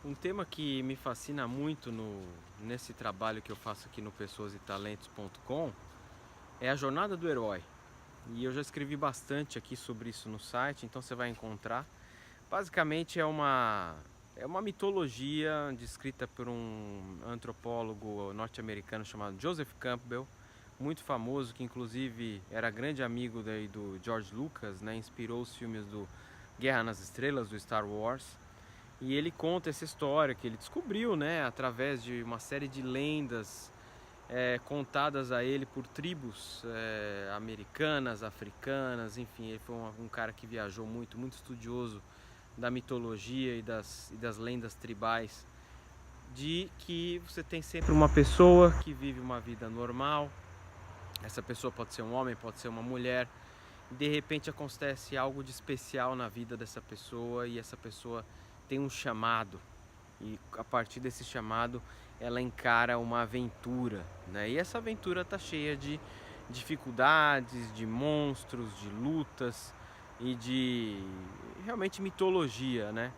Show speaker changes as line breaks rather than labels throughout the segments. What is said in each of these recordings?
Um tema que me fascina muito nesse trabalho que eu faço aqui no pessoasetalentos.com é a jornada do herói. E eu já escrevi bastante aqui sobre isso no site, então você vai encontrar. Basicamente é uma mitologia descrita por um antropólogo norte-americano chamado Joseph Campbell, muito famoso, que inclusive era grande amigo do George Lucas, né? Inspirou os filmes do Guerra nas Estrelas, do Star Wars. E ele conta essa história que ele descobriu, né, através de uma série de lendas contadas a ele por tribos americanas, africanas, enfim, ele foi um cara que viajou muito, muito estudioso da mitologia e das lendas tribais, de que você tem sempre uma pessoa que vive uma vida normal. Essa pessoa pode ser um homem, pode ser uma mulher, e de repente acontece algo de especial na vida dessa pessoa e essa pessoa tem um chamado, e a partir desse chamado ela encara uma aventura, né? E essa aventura tá cheia de dificuldades, de monstros, de lutas e de realmente mitologia, né?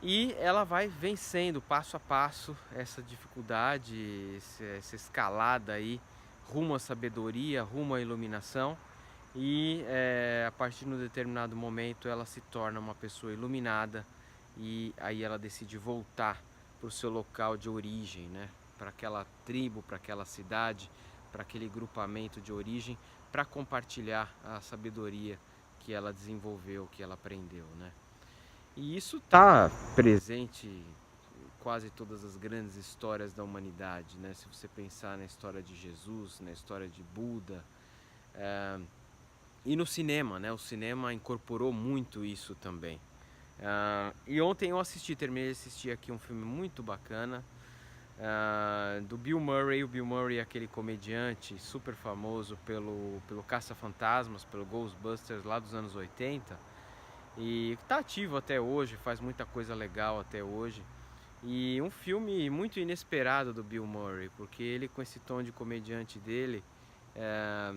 E ela vai vencendo passo a passo essa dificuldade, essa escalada aí rumo à sabedoria, rumo à iluminação. E a partir de um determinado momento ela se torna uma pessoa iluminada e aí ela decide voltar para o seu local de origem, né? Para aquela tribo, para aquela cidade, para aquele grupamento de origem, para compartilhar a sabedoria que ela desenvolveu, que ela aprendeu, né? E isso está presente em quase todas as grandes histórias da humanidade, né? Se você pensar na história de Jesus, na história de Buda, e no cinema, né? O cinema incorporou muito isso também. E ontem eu terminei de assistir aqui um filme muito bacana, do Bill Murray. O Bill Murray é aquele comediante super famoso pelo Caça-Fantasmas, pelo Ghostbusters lá dos anos 80. E está ativo até hoje, faz muita coisa legal até hoje. E um filme muito inesperado do Bill Murray, porque ele com esse tom de comediante dele, é,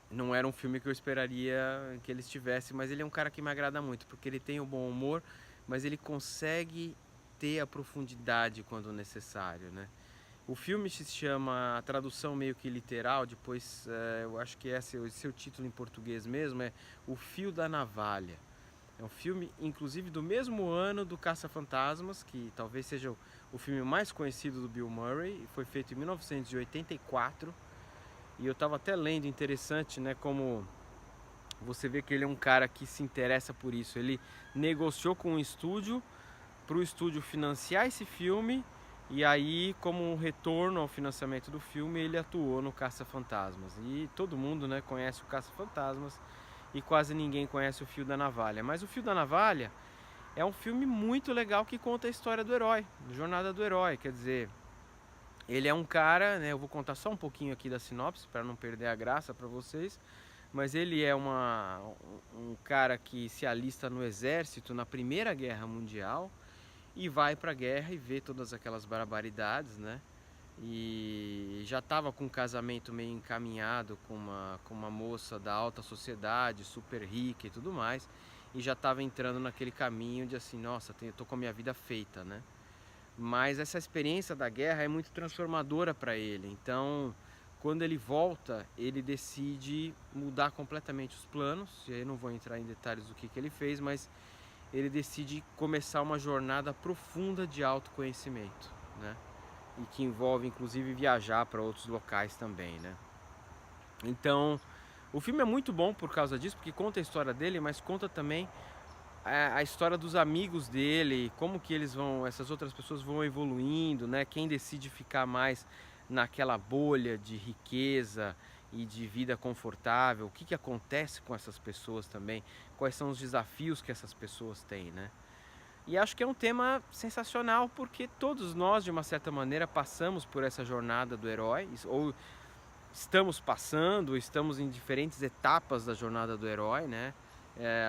não era um filme que eu esperaria que ele estivesse, mas ele é um cara que me agrada muito, porque ele tem o bom humor, mas ele consegue ter a profundidade quando necessário, né? O filme se chama, a tradução meio que literal, depois eu acho que esse é o título em português mesmo, é O Fio da Navalha. É um filme, inclusive, do mesmo ano do Caça-Fantasmas, que talvez seja o filme mais conhecido do Bill Murray, foi feito em 1984. E eu estava até lendo, interessante, né, como você vê que ele é um cara que se interessa por isso. Ele negociou com um estúdio para o estúdio financiar esse filme, e aí, como um retorno ao financiamento do filme, ele atuou no Caça-Fantasmas. E todo mundo, né, conhece o Caça-Fantasmas e quase ninguém conhece o Fio da Navalha. Mas o Fio da Navalha é um filme muito legal que conta a história do herói, a jornada do herói. Quer dizer, ele é um cara, né, eu vou contar só um pouquinho aqui da sinopse para não perder a graça para vocês, mas ele é um cara que se alista no exército na Primeira Guerra Mundial e vai para a guerra e vê todas aquelas barbaridades, né? E já estava com um casamento meio encaminhado com uma moça da alta sociedade, super rica e tudo mais, e já estava entrando naquele caminho de assim, nossa, tô com a minha vida feita, né? Mas essa experiência da guerra é muito transformadora para ele. Então, quando ele volta, ele decide mudar completamente os planos. E aí não vou entrar em detalhes do que ele fez, mas ele decide começar uma jornada profunda de autoconhecimento, né? E que envolve inclusive viajar para outros locais também, né? Então, o filme é muito bom por causa disso, porque conta a história dele, mas conta também a história dos amigos dele, como que essas outras pessoas vão evoluindo, né? Quem decide ficar mais naquela bolha de riqueza e de vida confortável, o que acontece com essas pessoas também, quais são os desafios que essas pessoas têm, né? E acho que é um tema sensacional porque todos nós, de uma certa maneira, passamos por essa jornada do herói, ou estamos passando, estamos em diferentes etapas da jornada do herói, né?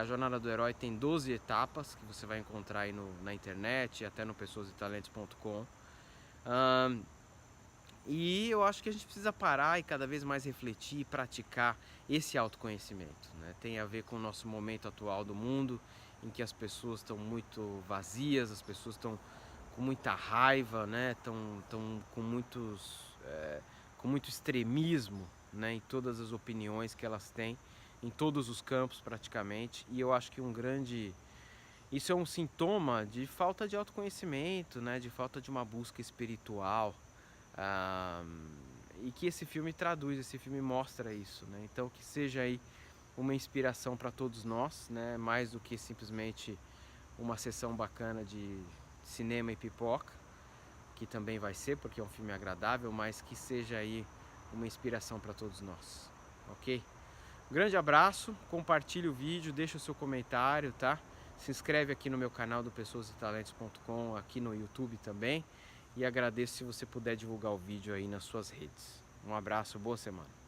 A jornada do herói tem 12 etapas que você vai encontrar aí na internet, até no pessoasetalentos.com. E eu acho que a gente precisa parar e cada vez mais refletir e praticar esse autoconhecimento, né? Tem a ver com o nosso momento atual do mundo em que as pessoas estão muito vazias, as pessoas estão com muita raiva, né? Estão com muito extremismo, né? Em todas as opiniões que elas têm, em todos os campos praticamente. E eu acho que isso é um sintoma de falta de autoconhecimento, né? De falta de uma busca espiritual. Ah, e que esse filme traduz, esse filme mostra isso, né? Então que seja aí uma inspiração para todos nós, né? Mais do que simplesmente uma sessão bacana de cinema e pipoca, que também vai ser, porque é um filme agradável, mas que seja aí uma inspiração para todos nós, ok? Um grande abraço, compartilhe o vídeo, deixa o seu comentário, tá? Se inscreve aqui no meu canal do pessoasetalentos.com, aqui no YouTube também, e agradeço se você puder divulgar o vídeo aí nas suas redes. Um abraço, boa semana.